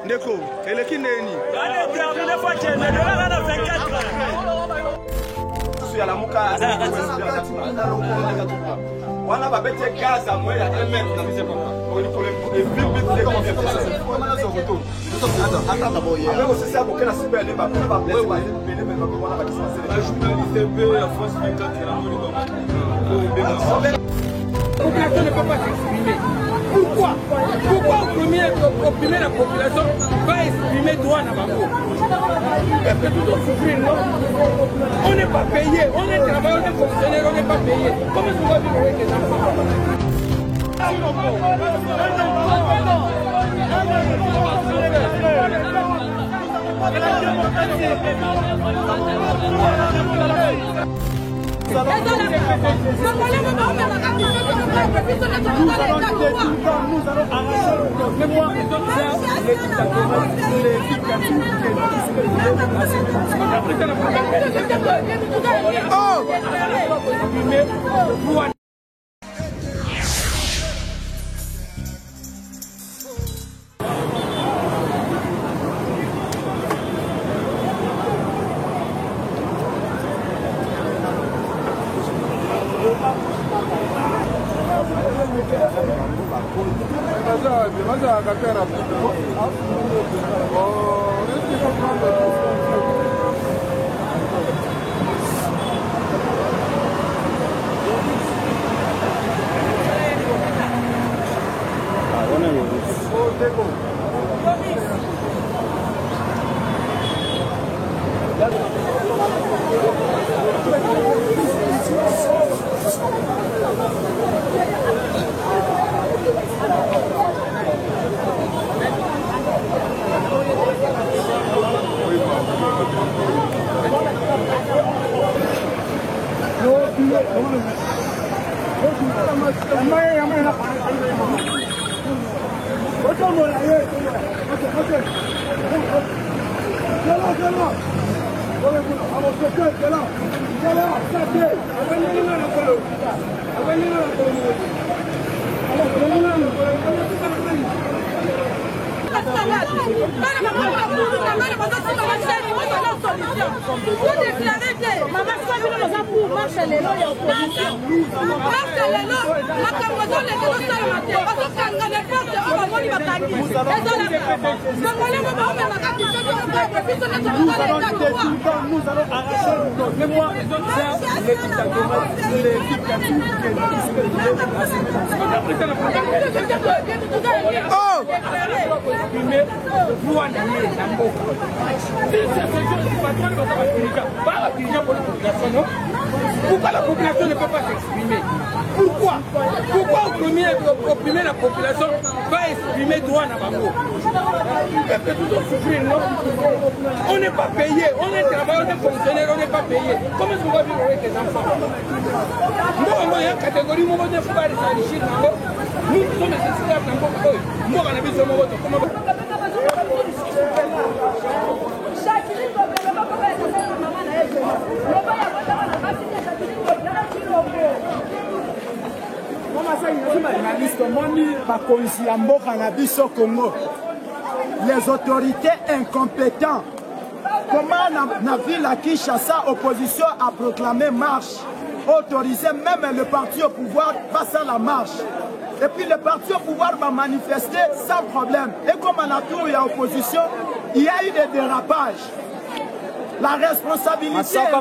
Ndeko, eleki neni? Ya la muka wana babete gaz à moi ya 1 mètre na mise papa on est vite attends d'abord hier avec c'est ça pour que la super les ba ba blessé ba mais wana ba distance la journée ITB la France 24 population ne peut pas s'exprimer. Pourquoi opprimer la population va exprimer droit à Bango? Est-ce que tout doit souffrir, non? On n'est pas payé, on est travailleur, on est fonctionnaire, on n'est pas payé. Comment est-ce qu'on va vivre avec les enfants? Pourquoi la population ne peut pas s'exprimer? Pourquoi opprimer la population va exprimer droit à Bango? Est-ce que tout doit souffrir, non? On n'est pas payé, on est travailleur, on est fonctionnaire, on n'est pas payé. Comment est-ce qu'on va vivre avec les enfants? Moi, il y a une catégorie, moi, je ne peux pas les enrichir. Nous sommes les esclaves dans le pays. Moi, on a vu ce moment. Les autorités incompétentes. Comment la ville à Kinshasa, opposition a proclamé marche, autorisé même le parti au pouvoir passe à la marche. Et puis le parti au pouvoir va manifester sans problème. Et comme à la tour il y a opposition, il y a eu des dérapages. La responsabilité... La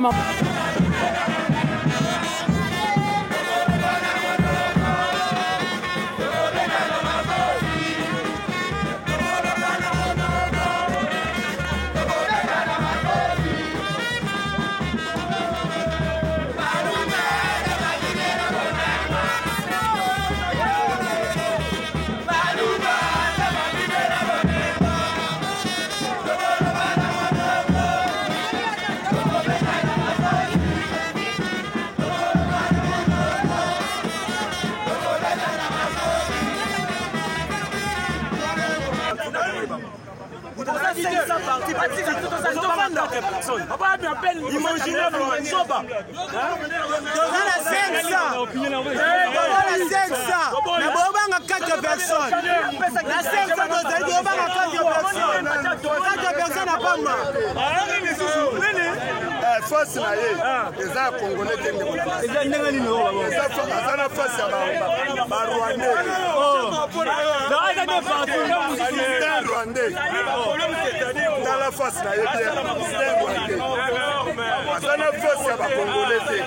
pamba. Face na ye eza congolais te ndeko na basi. Eza ndenge nini oyo babo? Eza na face ya ba Rwandais. C'est un Rwandais. Dans la face na ye bien. C'est un Rwandais. Eza na face ya ba congolais te.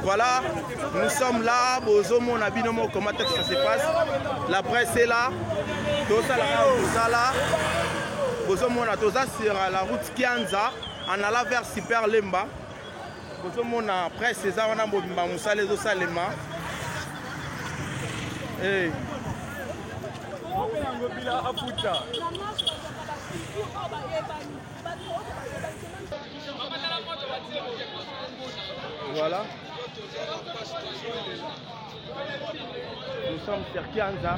Voilà, nous sommes là, Bozomo, on a binomo, comment ça se passe. La presse est là, Bozomo, on a Toza sur la route Kianza, en allant vers Super Lemba. Bozomo, on a presse, c'est ça, on a Mobimba Moussa, les autres Salema. Hey. Voilà. Nous sommes sur Kianza,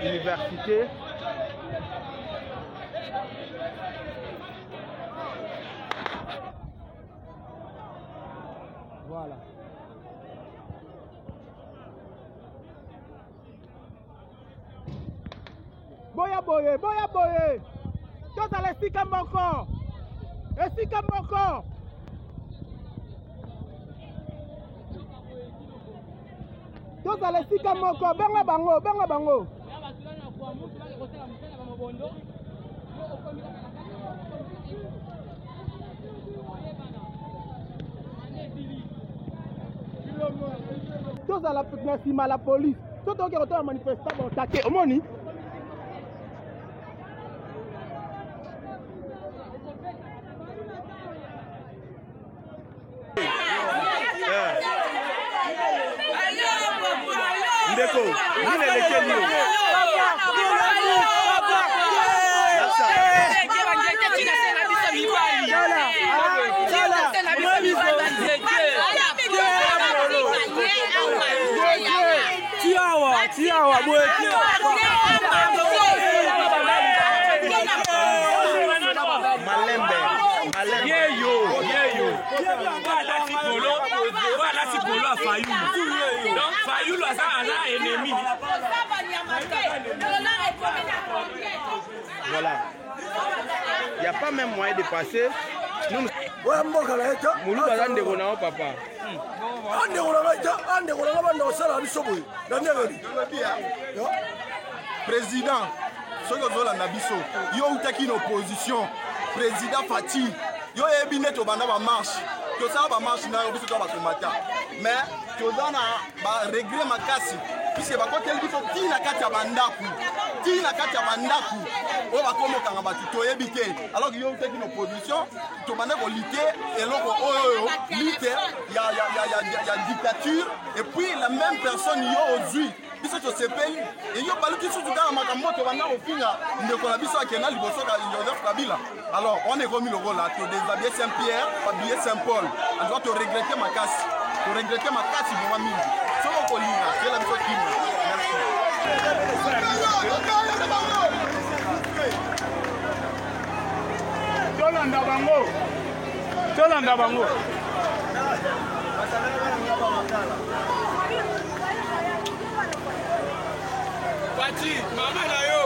université. Voilà. Boya boye, boya boye. Toza l'estika moko. Estika moko. Toza l'estika moko, benga bango, benga bango. Toza la nsima la police. Toto oke kotoa manifestant bon take. Omoni? Ndeko, nini lekeli yo? Tiawa, Malembe. Voilà, c'est pour là, Fayoulou. Donc, Fayoulou a ça, un ennemi. Voilà. Il n'y a pas même moyen de passer. Nous, papa. Président, ce que vous avez dit, il y a une opposition. Président Fatih, il y a une marche. Tout ça va marcher dans le combattant. Mais tout ça va régler ma casse. Puisque va quand elle dit faut qu'il n'a qu'à tabandaku, qu'il n'a qu'à tabandaku. On va comme quand on va tout éviter. Alors qu'il y a une opposition, tout le monde va lutter et l'autre lutter. Il y a dictature et puis la même personne il y a aujourd'hui. Biso to sepeli et yo balu kisu tuka makamoto bana ofinga ndeko na biso akena liboso ka Joseph Kabila. Alors on est remis le rôle là, to déshabiller Saint-Pierre, habiller Saint-Paul. On doit te regretter ma casse. To regretter ma casse pour ma mille. Soko kolina, c'est la biso kina. Merci. Tolanda bango. Pati, mama na yo.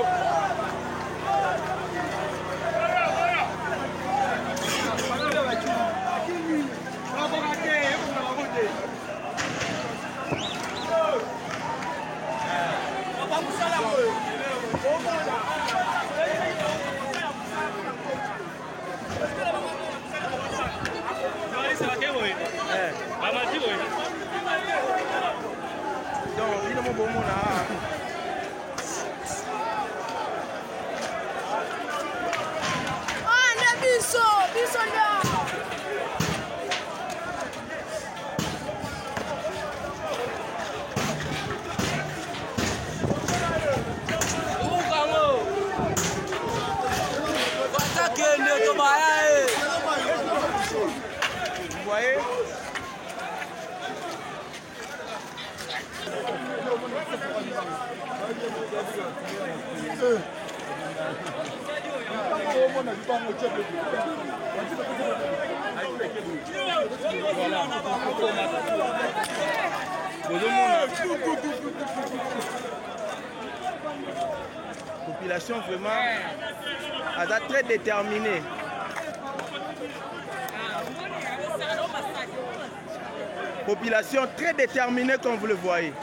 Donc, il est bon là. Vous voyez? Population vraiment très déterminée. Population très déterminée comme vous le voyez.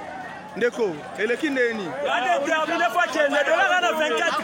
Ndeko, et le Kindeni. Déterminé fois qu'il y a 24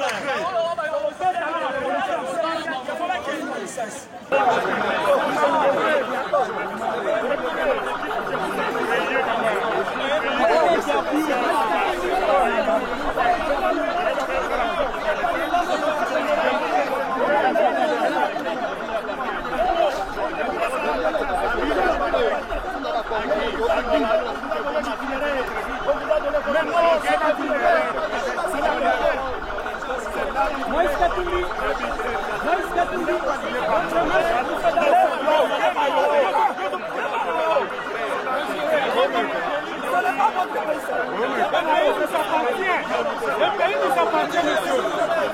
Le pays nous appartient, monsieur.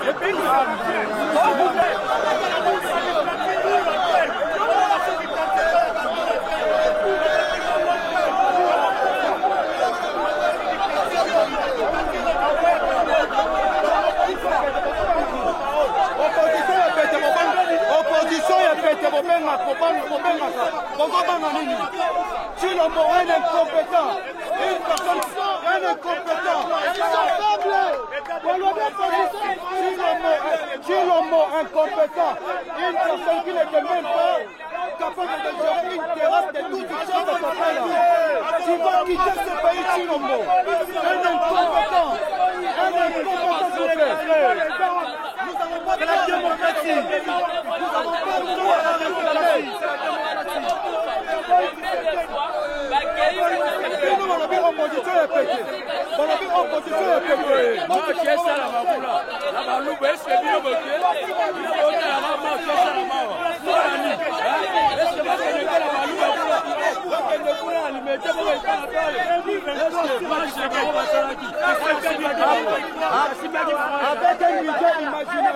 Le pays nous appartient. Chilombo, un incompétent, une personne, un incompétent, Chilombo, incompétent, une personne qui n'était même pas capable de gérer une terrasse de toutes les choses à son pays. Tu vas quitter ce pays, Chilombo, un incompétent, s'il vous plaît. Nous n'avons pas de la démocratie, nous n'avons pas le droit à la démocratie. Avec un budget imaginaire.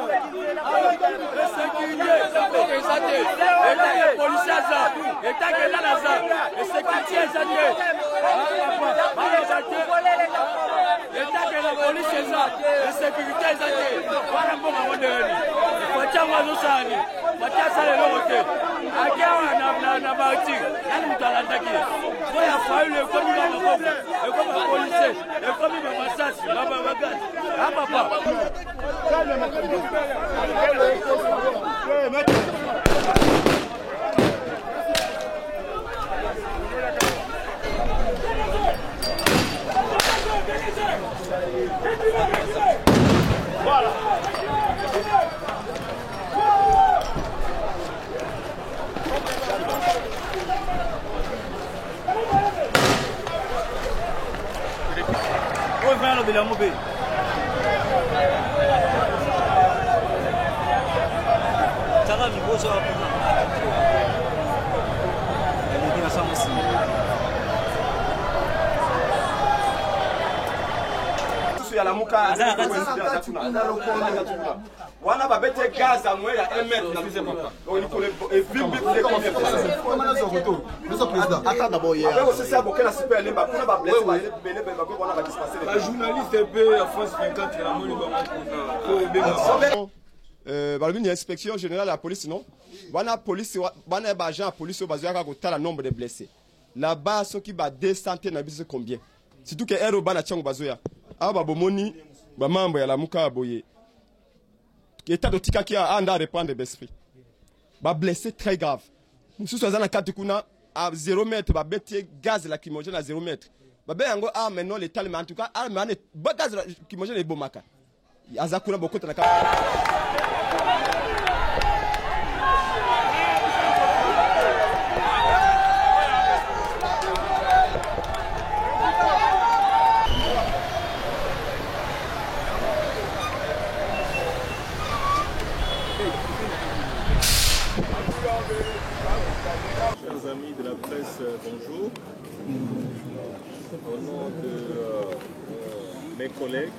Voilà. Wana babete gaz à moins ya 1 mètre na bize papa. Donc il faut les président. Attends d'abord hier. Après c'est ça boké la super limba pour ba blesser ba bene ba ko wana ba dispenser. La journaliste be à France 24 la moni ba balbini inspection générale de la police non. Wana police wana ba agent police au bazoya ko tala nombre de blessés. Là-bas ceux qui ba 200 na bize combien. Surtout que ero bana chango bazoya. Aba bomoni ba mambo ya la muka boye. État de tika qui a anda reprendre l'esprit. Ba blessé très grave. Nous sommes dans la katukuna à 0 mètre ba bête gaz lacrymogène à 0 mètre. Ba be yango a maintenant l'état mais en tout cas a mais ba gaz lacrymogène est bomaka. Azakuna beaucoup na Bonjour. Au nom de mes collègues,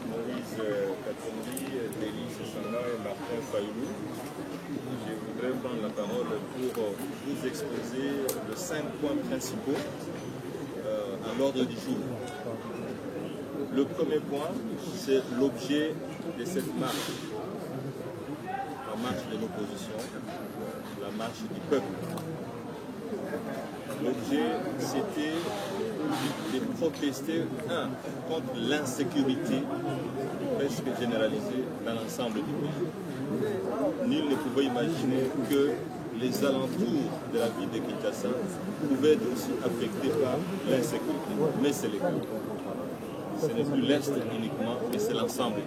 Maurice Katumbi, Délice Sanga et Martin Fayoulou, je voudrais prendre la parole pour vous exposer les 5 points principaux à l'ordre du jour. Le premier point, c'est l'objet de cette marche. La marche de l'opposition, la marche du peuple. L'objet, c'était de protester, contre l'insécurité presque généralisée dans l'ensemble du pays. Nul ne pouvait imaginer que les alentours de la ville de Kinshasa pouvaient être aussi affectés par l'insécurité. Mais c'est le cas. Ce n'est plus l'Est uniquement, mais c'est l'ensemble.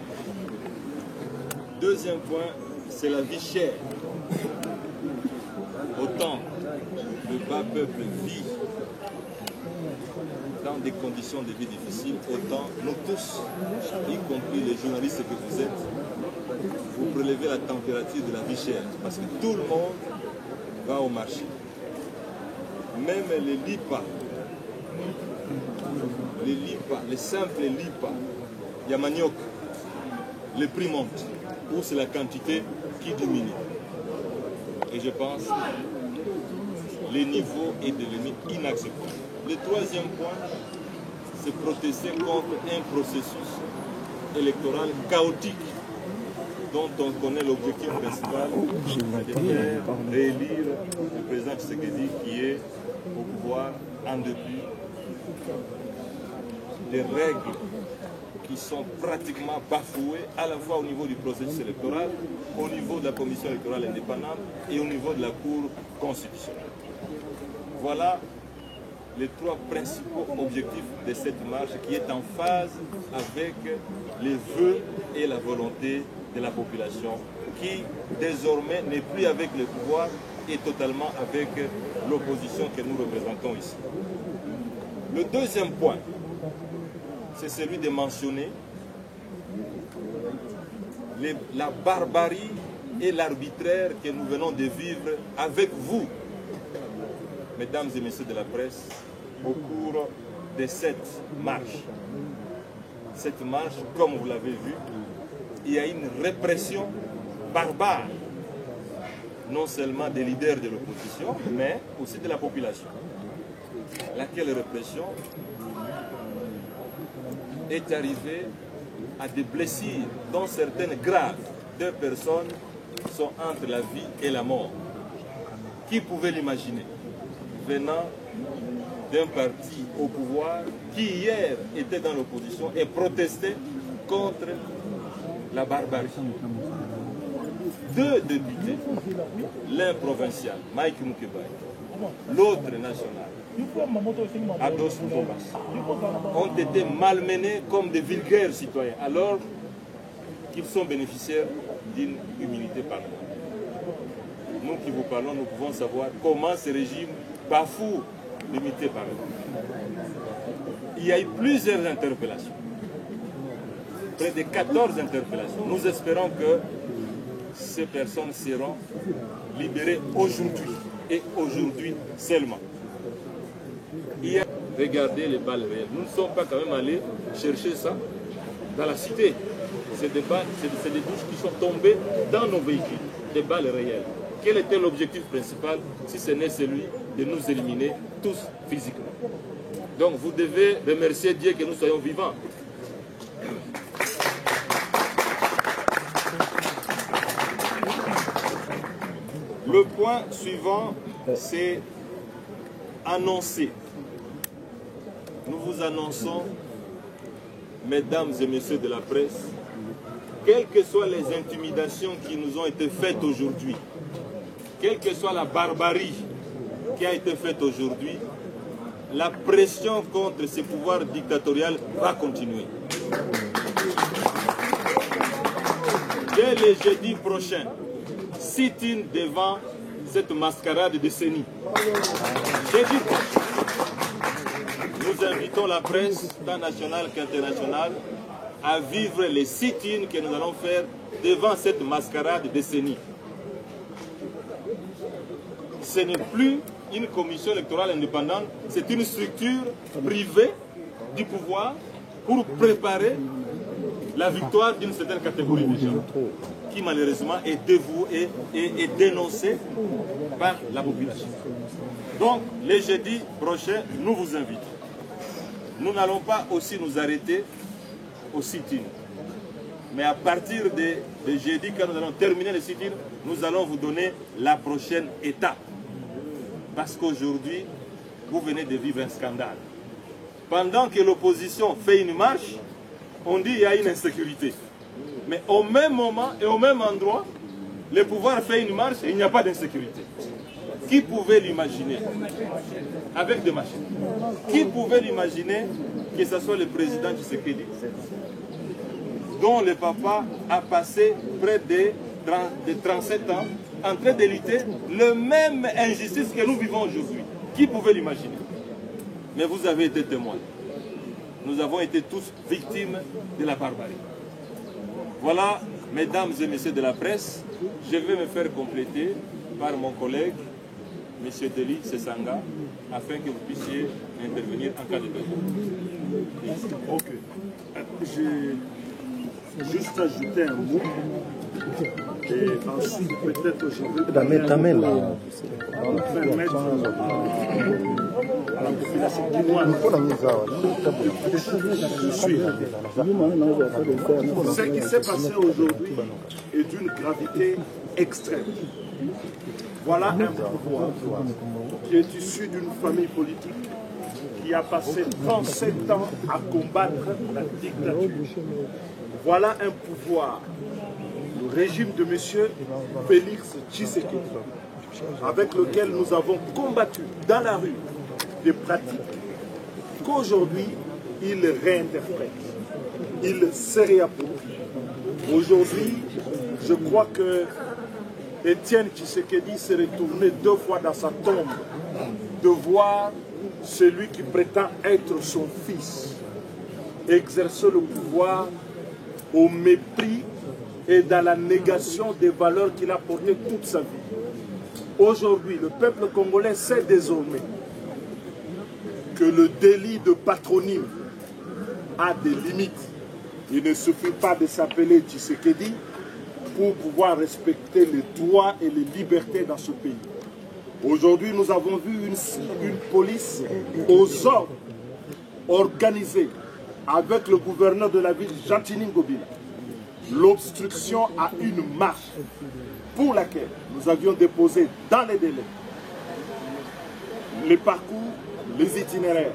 Deuxième point, c'est la vie chère. Autant le bas peuple vit dans des conditions de vie difficiles, autant nous tous, y compris les journalistes que vous êtes, vous prélevez la température de la vie chère. Parce que tout le monde va au marché. Même les lipas, les simples lipas, il y a manioc, le prix monte, ou c'est la quantité qui diminue. Et je pense que le niveau est devenu inacceptable. Le troisième point, c'est protester contre un processus électoral chaotique dont on connaît l'objectif principal, c'est de faire réélire le président Tshisekedi qui est au pouvoir en dépit des règles qui sont pratiquement bafouées à la fois au niveau du processus électoral, au niveau de la commission électorale indépendante et au niveau de la Cour constitutionnelle. Voilà les 3 principaux objectifs de cette marche qui est en phase avec les vœux et la volonté de la population qui désormais n'est plus avec le pouvoir et totalement avec l'opposition que nous représentons ici. Le deuxième point, c'est celui de mentionner la barbarie et l'arbitraire que nous venons de vivre avec vous, mesdames et messieurs de la presse, au cours de cette marche. Cette marche, comme vous l'avez vu, il y a une répression barbare, non seulement des leaders de l'opposition, mais aussi de la population. Laquelle répression est arrivée à des blessures, dont certaines graves. 2 personnes sont entre la vie et la mort. Qui pouvait l'imaginer venant d'un parti au pouvoir qui hier était dans l'opposition et protestait contre la barbarie. 2 députés, l'un provincial, Mike Mukebai, l'autre national, Ados Mutobas, ont été malmenés comme des vulgaires citoyens, alors qu'ils sont bénéficiaires d'une immunité parlementaire. Nous qui vous parlons, nous pouvons savoir comment ce régime bafoue l'immunité parlementaire. Il y a eu plusieurs interpellations, près de 14 interpellations. Nous espérons que ces personnes seront libérées aujourd'hui, et aujourd'hui seulement. Regardez les balles réelles. Nous ne sommes pas quand même allés chercher ça dans la cité. C'est des douches qui sont tombées dans nos véhicules, des balles réelles. Quel était l'objectif principal si ce n'est celui de nous éliminer tous physiquement? Donc vous devez remercier Dieu que nous soyons vivants. Le point suivant, c'est annoncer. Nous vous annonçons, mesdames et messieurs de la presse, quelles que soient les intimidations qui nous ont été faites aujourd'hui, quelle que soit la barbarie qui a été faite aujourd'hui, la pression contre ces pouvoirs dictatoriaux va continuer. Dès le jeudi prochain, sit-in devant cette mascarade de CENI. Jeudi prochain, nous invitons la presse, tant nationale qu'internationale, à vivre les sit-in que nous allons faire devant cette mascarade de CENI. Ce n'est plus une commission électorale indépendante, c'est une structure privée du pouvoir pour préparer la victoire d'une certaine catégorie de gens qui malheureusement est dévouée et dénoncée par la population. Donc, les jeudis prochains, nous vous invitons. Nous n'allons pas aussi nous arrêter au sit-in. Mais à partir de jeudi, quand nous allons terminer le sit-in, nous allons vous donner la prochaine étape. Parce qu'aujourd'hui, vous venez de vivre un scandale. Pendant que l'opposition fait une marche, on dit qu'il y a une insécurité. Mais au même moment et au même endroit, le pouvoir fait une marche et il n'y a pas d'insécurité. Qui pouvait l'imaginer? Avec des machines. Qui pouvait l'imaginer que ce soit le président Tshisekedi, dont le papa a passé près de 37 ans en train de lutter le même injustice que nous vivons aujourd'hui? Qui pouvait l'imaginer? Mais vous avez été témoins. Nous avons été tous victimes de la barbarie. Voilà, mesdames et messieurs de la presse, je vais me faire compléter par mon collègue, M. Deli Sesanga, afin que vous puissiez intervenir en cas de besoin. Ok. J'ai juste ajouté un mot. Et ensuite, peut-être je vais permettre à la population guinoise de suivre. Ce qui s'est passé aujourd'hui est d'une gravité extrême. Voilà un pouvoir qui est issu d'une famille politique qui a passé 37 ans à combattre la dictature. Voilà un pouvoir, le régime de M. Félix Tshisekedi, avec lequel nous avons combattu dans la rue des pratiques qu'aujourd'hui il réinterprète, il se réapproprie. Aujourd'hui, je crois que Étienne Tshisekedi s'est retourné 2 fois dans sa tombe de voir celui qui prétend être son fils exercer le pouvoir au mépris et dans la négation des valeurs qu'il a portées toute sa vie. Aujourd'hui, le peuple congolais sait désormais que le délit de patronyme a des limites. Il ne suffit pas de s'appeler Tshisekedi pour pouvoir respecter les droits et les libertés dans ce pays. Aujourd'hui, nous avons vu une police aux ordres organisée avec le gouverneur de la ville, Jean-Tini Ngobila, l'obstruction à une marche pour laquelle nous avions déposé dans les délais les parcours, les itinéraires.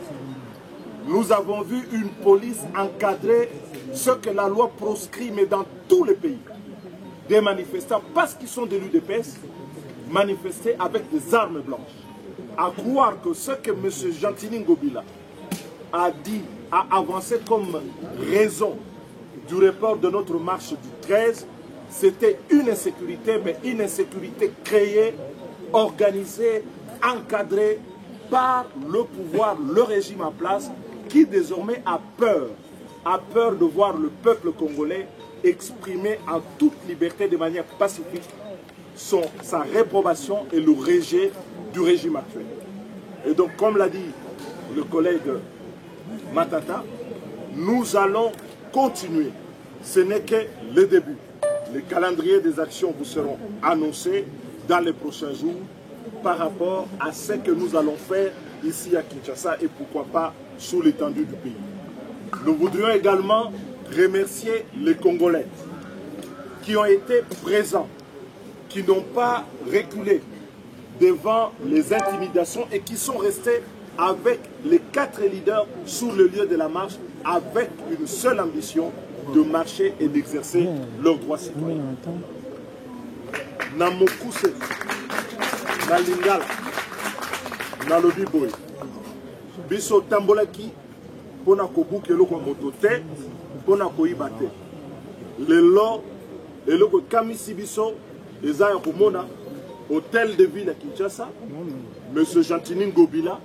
Nous avons vu une police encadrer ce que la loi proscrit, mais dans tous les pays. Des manifestants, parce qu'ils sont des l'UDPS, manifester avec des armes blanches. À croire que ce que M. Jean-Tini Ngobila a dit, a avancé comme raison du report de notre marche du 13, c'était une insécurité, mais une insécurité créée, organisée, encadrée par le pouvoir, le régime en place, qui désormais a peur de voir le peuple congolais exprimer en toute liberté, de manière pacifique, sa réprobation et le rejet du régime actuel. Et donc, comme l'a dit le collègue Matata, nous allons continuer. Ce n'est que le début. Les calendriers des actions vous seront annoncés dans les prochains jours par rapport à ce que nous allons faire ici à Kinshasa et pourquoi pas sous l'étendue du pays. Nous voudrions également remercier les Congolais qui ont été présents, qui n'ont pas reculé devant les intimidations et qui sont restés avec les 4 leaders sur le lieu de la marche avec une seule ambition de marcher et d'exercer leurs droits citoyens. Na mokuse, na lingala, na lobi boy. Biso tambolaki, pona kobuke loko motote, pona koibate. Lelo, eloko kamisi biso, ezaya komona, hôtel de ville à Kinshasa, M. Jean-Tini Ngobila,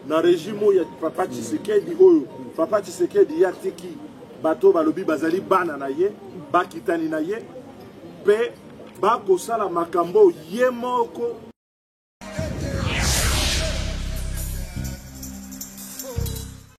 na régime ya Papa Tshisekedi oyo, Papa Tshisekedi yatiki bato balobi bazali bana na ye, bakitani na ye, pe bakosala makambo ye moko